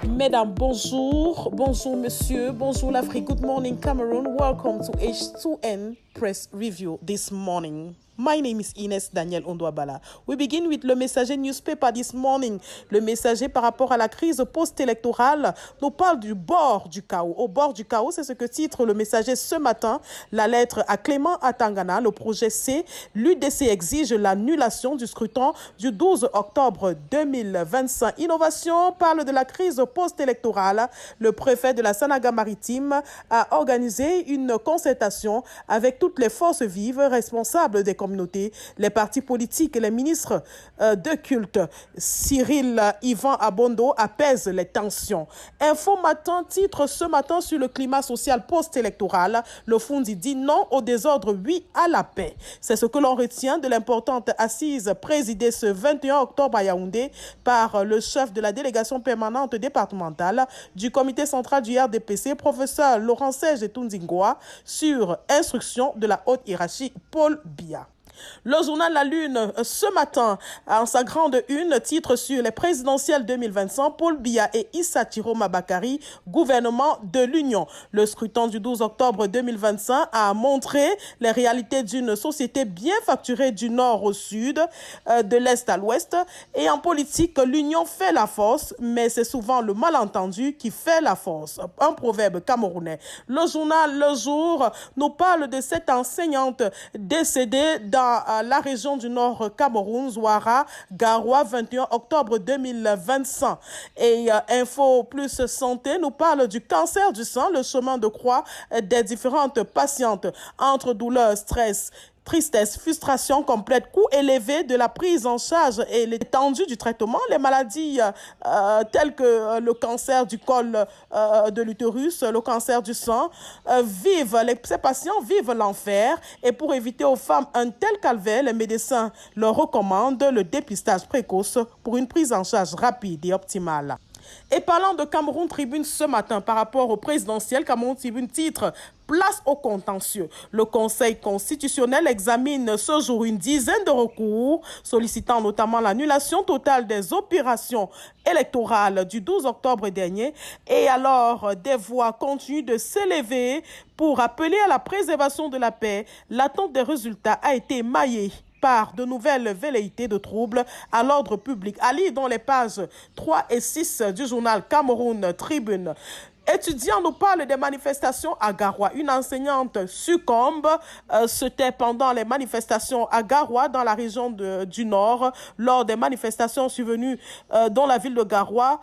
Mesdames, bonjour. Bonjour, monsieur. Bonjour, l'Afrique. Good morning, Cameroon. Welcome to H2N Press Review this morning. My name is Ines Daniel Ondouabala. We begin with Le Messager newspaper this morning. Le Messager, par rapport à la crise post-électorale, nous parle du bord du chaos. Au bord du chaos, c'est ce que titre Le Messager ce matin. La lettre à Clément Atangana, le projet C. L'UDC exige l'annulation du scrutin du 12 octobre 2025. Innovation parle de la crise post-électorale. Le préfet de la Sanaga-Maritime a organisé une concertation avec toutes les forces vives responsables des communautés, les partis politiques et les ministres de culte. Cyril Yvan Abondo apaise les tensions. Info Matin titre ce matin sur le climat social post-électoral. Le Fundi dit non au désordre, oui à la paix. C'est ce que l'on retient de l'importante assise présidée ce 21 octobre à Yaoundé par le chef de la délégation permanente départementale du comité central du RDPC, professeur Laurent Serge Tundingoa, sur instruction de la haute hiérarchie Paul Biya. Le journal La Lune, ce matin, en sa grande une, titre sur les présidentielles 2025, Paul Biya et Issa Tiroma Bakari, gouvernement de l'Union. Le scrutin du 12 octobre 2025 a montré les réalités d'une société bien facturée du nord au sud, de l'est à l'ouest. Et en politique, l'union fait la force, mais c'est souvent le malentendu qui fait la force. Un proverbe camerounais. Le journal Le Jour nous parle de cette enseignante décédée dans la région du Nord Cameroun, Zouara, Garoua, 21 octobre 2025. Et Info Plus Santé nous parle du cancer du sang, le chemin de croix des différentes patientes entre douleur, stress, tristesse, frustration complète, coût élevé de la prise en charge et l'étendue du traitement, les maladies telles que le cancer du col de l'utérus, le cancer du sang, ces patients vivent l'enfer. Et pour éviter aux femmes un tel calvaire, les médecins leur recommandent le dépistage précoce pour une prise en charge rapide et optimale. Et parlant de Cameroun Tribune ce matin par rapport au présidentiel, Cameroun Tribune titre « Place au contentieux ». Le Conseil constitutionnel examine ce jour une dizaine de recours sollicitant notamment l'annulation totale des opérations électorales du 12 octobre dernier. Et alors, des voix continuent de s'élever pour appeler à la préservation de la paix. L'attente des résultats a été émaillée par de nouvelles velléités de troubles à l'ordre public. À lire dans les pages 3 et 6 du journal Cameroun Tribune. Étudiants nous parlent des manifestations à Garoua. Une enseignante succombe. C'était pendant les manifestations à Garoua, dans la région du Nord, lors des manifestations survenues dans la ville de Garoua.